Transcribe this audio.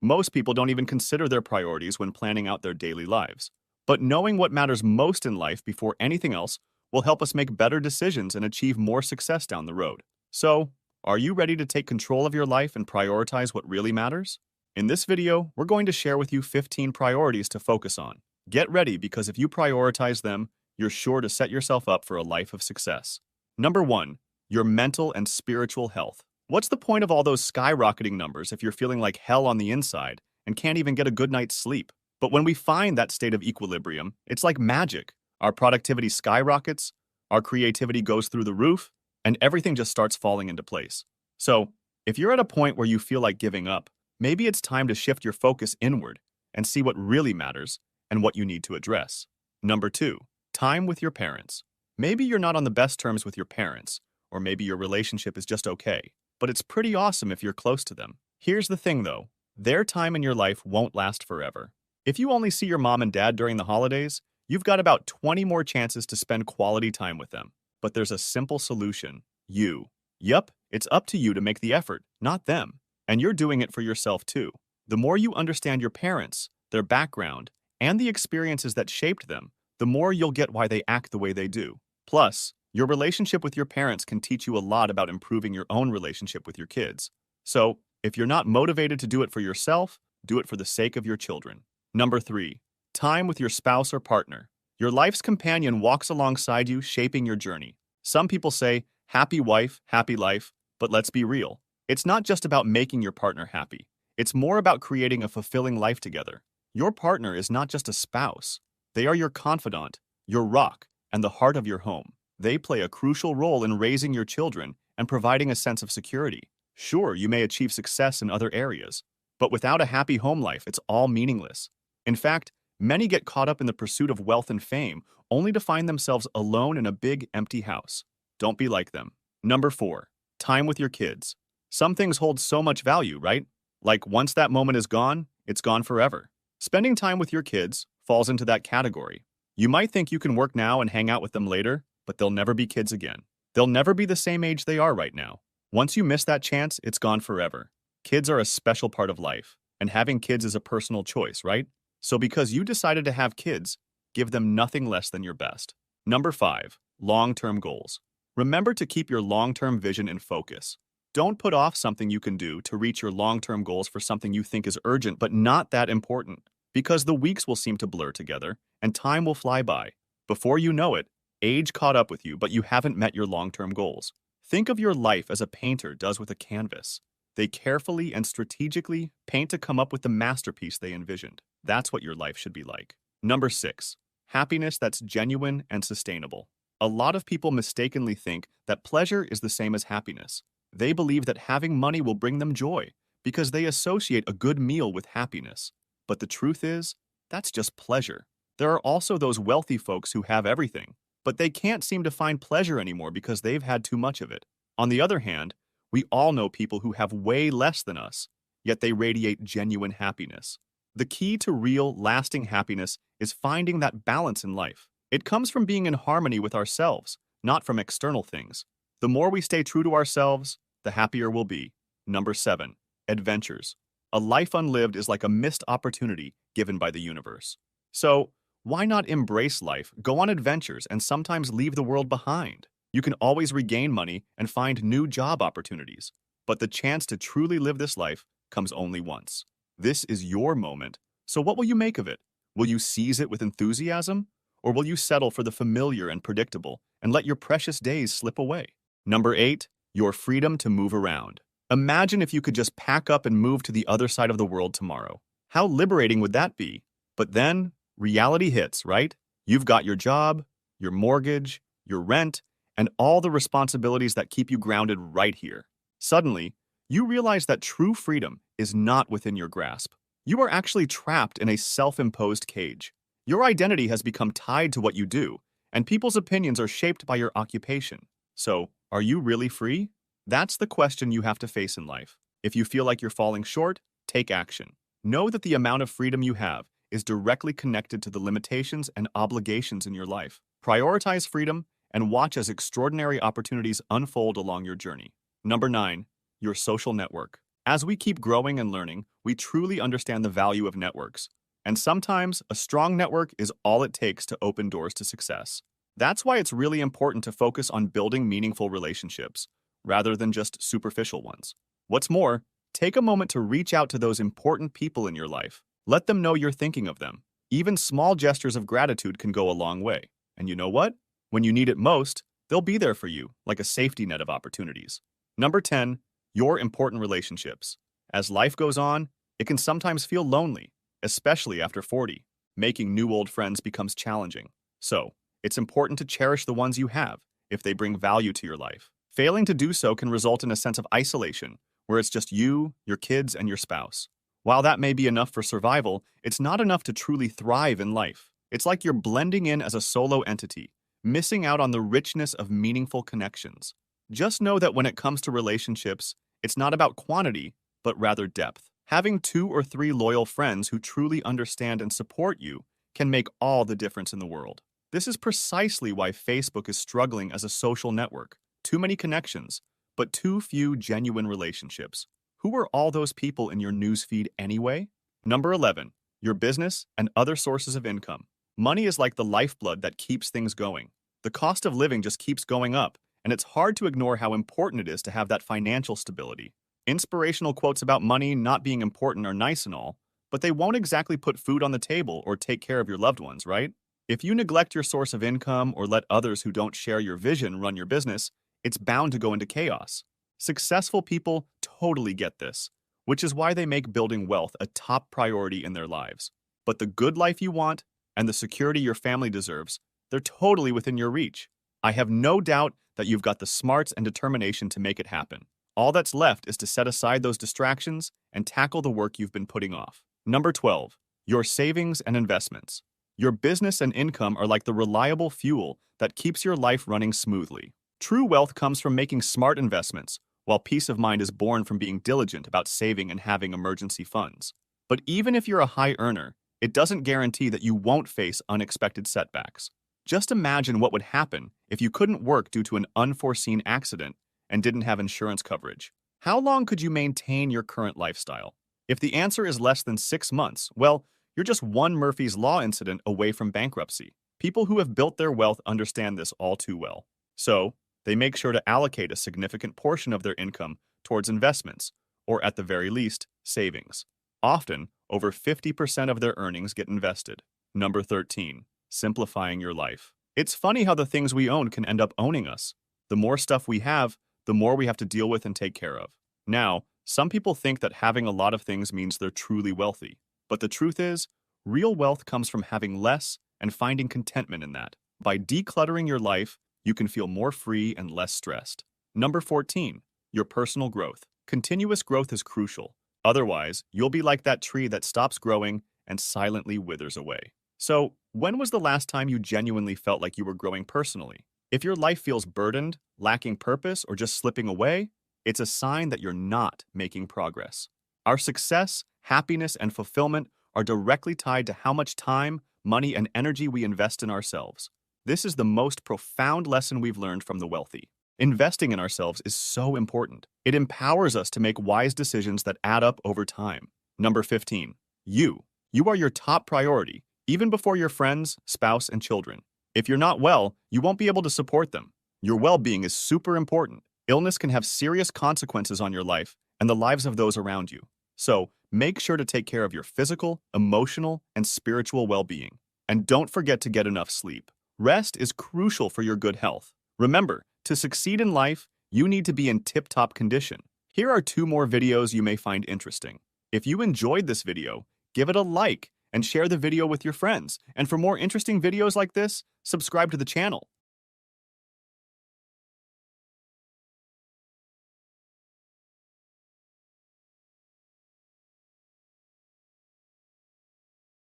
Most people don't even consider their priorities when planning out their daily lives. But knowing what matters most in life before anything else will help us make better decisions and achieve more success down the road. So, are you ready to take control of your life and prioritize what really matters? In this video, we're going to share with you 15 priorities to focus on. Get ready because if you prioritize them, you're sure to set yourself up for a life of success. Number 1. Your mental and spiritual health. What's the point of all those skyrocketing numbers if you're feeling like hell on the inside and can't even get a good night's sleep? But when we find that state of equilibrium, it's like magic. Our productivity skyrockets, our creativity goes through the roof, and everything just starts falling into place. So, if you're at a point where you feel like giving up, maybe it's time to shift your focus inward and see what really matters and what you need to address. Number 2. Time with your parents. Maybe you're not on the best terms with your parents, or maybe your relationship is just okay, but it's pretty awesome if you're close to them. Here's the thing though, their time in your life won't last forever. If you only see your mom and dad during the holidays, you've got about 20 more chances to spend quality time with them. But there's a simple solution. You. Yup, it's up to you to make the effort, not them. And you're doing it for yourself too. The more you understand your parents, their background, and the experiences that shaped them, the more you'll get why they act the way they do. Plus, your relationship with your parents can teach you a lot about improving your own relationship with your kids. So, if you're not motivated to do it for yourself, do it for the sake of your children. Number 3. Time with your spouse or partner. Your life's companion walks alongside you, shaping your journey. Some people say, happy wife, happy life, but let's be real. It's not just about making your partner happy. It's more about creating a fulfilling life together. Your partner is not just a spouse. They are your confidant, your rock, and the heart of your home. They play a crucial role in raising your children and providing a sense of security. Sure, you may achieve success in other areas, but without a happy home life, it's all meaningless. In fact, many get caught up in the pursuit of wealth and fame, only to find themselves alone in a big, empty house. Don't be like them. Number 4. Time with your kids. Some things hold so much value, right? Like once that moment is gone, it's gone forever. Spending time with your kids falls into that category. You might think you can work now and hang out with them later, but they'll never be kids again. They'll never be the same age they are right now. Once you miss that chance, it's gone forever. Kids are a special part of life, and having kids is a personal choice, right? So because you decided to have kids, give them nothing less than your best. Number 5. Long-term goals. Remember to keep your long-term vision in focus. Don't put off something you can do to reach your long-term goals for something you think is urgent but not that important, because the weeks will seem to blur together and time will fly by. Before you know it, age caught up with you, but you haven't met your long-term goals. Think of your life as a painter does with a canvas. They carefully and strategically paint to come up with the masterpiece they envisioned. That's what your life should be like. Number 6. Happiness that's genuine and sustainable. A lot of people mistakenly think that pleasure is the same as happiness. They believe that having money will bring them joy because they associate a good meal with happiness. But the truth is, that's just pleasure. There are also those wealthy folks who have everything, but they can't seem to find pleasure anymore because they've had too much of it. On the other hand, we all know people who have way less than us, yet they radiate genuine happiness. The key to real, lasting happiness is finding that balance in life. It comes from being in harmony with ourselves, not from external things. The more we stay true to ourselves, the happier we'll be. Number 7. Adventures. A life unlived is like a missed opportunity given by the universe. So, why not embrace life, go on adventures, and sometimes leave the world behind? You can always regain money and find new job opportunities. But the chance to truly live this life comes only once. This is your moment, so what will you make of it? Will you seize it with enthusiasm? Or will you settle for the familiar and predictable and let your precious days slip away? Number 8. Your freedom to move around. Imagine if you could just pack up and move to the other side of the world tomorrow. How liberating would that be? But then, reality hits, right? You've got your job, your mortgage, your rent, and all the responsibilities that keep you grounded right here. Suddenly, you realize that true freedom is not within your grasp. You are actually trapped in a self-imposed cage. Your identity has become tied to what you do, and people's opinions are shaped by your occupation. So, are you really free? That's the question you have to face in life. If you feel like you're falling short, take action. Know that the amount of freedom you have is directly connected to the limitations and obligations in your life. Prioritize freedom and watch as extraordinary opportunities unfold along your journey. Number 9. Your social network. As we keep growing and learning, we truly understand the value of networks. And sometimes, a strong network is all it takes to open doors to success. That's why it's really important to focus on building meaningful relationships, rather than just superficial ones. What's more, take a moment to reach out to those important people in your life. Let them know you're thinking of them. Even small gestures of gratitude can go a long way. And you know what? When you need it most, they'll be there for you, like a safety net of opportunities. Number 10, your important relationships. As life goes on, it can sometimes feel lonely, especially after 40. Making new old friends becomes challenging. So, it's important to cherish the ones you have if they bring value to your life. Failing to do so can result in a sense of isolation, where it's just you, your kids, and your spouse. While that may be enough for survival, it's not enough to truly thrive in life. It's like you're blending in as a solo entity, missing out on the richness of meaningful connections. Just know that when it comes to relationships, it's not about quantity, but rather depth. Having 2 or 3 loyal friends who truly understand and support you can make all the difference in the world. This is precisely why Facebook is struggling as a social network. Too many connections, but too few genuine relationships. Who are all those people in your newsfeed anyway? Number 11, your business and other sources of income. Money is like the lifeblood that keeps things going. The cost of living just keeps going up, and it's hard to ignore how important it is to have that financial stability. Inspirational quotes about money not being important are nice and all, but they won't exactly put food on the table or take care of your loved ones, right? If you neglect your source of income or let others who don't share your vision run your business, it's bound to go into chaos. Successful people totally get this, which is why they make building wealth a top priority in their lives. But the good life you want and the security your family deserves, they're totally within your reach. I have no doubt that you've got the smarts and determination to make it happen. All that's left is to set aside those distractions and tackle the work you've been putting off. Number 12, your savings and investments. Your business and income are like the reliable fuel that keeps your life running smoothly. True wealth comes from making smart investments, while peace of mind is born from being diligent about saving and having emergency funds. But even if you're a high earner, it doesn't guarantee that you won't face unexpected setbacks. Just imagine what would happen if you couldn't work due to an unforeseen accident and didn't have insurance coverage. How long could you maintain your current lifestyle? If the answer is less than 6 months, well, you're just one Murphy's Law incident away from bankruptcy. People who have built their wealth understand this all too well. So, they make sure to allocate a significant portion of their income towards investments, or at the very least, savings. Often, over 50% of their earnings get invested. Number 13, simplifying your life. It's funny how the things we own can end up owning us. The more stuff we have, the more we have to deal with and take care of. Now, some people think that having a lot of things means they're truly wealthy. But the truth is, real wealth comes from having less and finding contentment in that. By decluttering your life, you can feel more free and less stressed. Number 14, your personal growth. Continuous growth is crucial. Otherwise, you'll be like that tree that stops growing and silently withers away. So, when was the last time you genuinely felt like you were growing personally? If your life feels burdened, lacking purpose, or just slipping away, it's a sign that you're not making progress. Our success, happiness, and fulfillment are directly tied to how much time, money, and energy we invest in ourselves. This is the most profound lesson we've learned from the wealthy. Investing in ourselves is so important. It empowers us to make wise decisions that add up over time. Number 15, you. You are your top priority, even before your friends, spouse, and children. If you're not well, you won't be able to support them. Your well-being is super important. Illness can have serious consequences on your life and the lives of those around you. So, make sure to take care of your physical, emotional, and spiritual well-being. And don't forget to get enough sleep. Rest is crucial for your good health. Remember, to succeed in life, you need to be in tip-top condition. Here are 2 more videos you may find interesting. If you enjoyed this video, give it a like and share the video with your friends. And for more interesting videos like this, subscribe to the channel.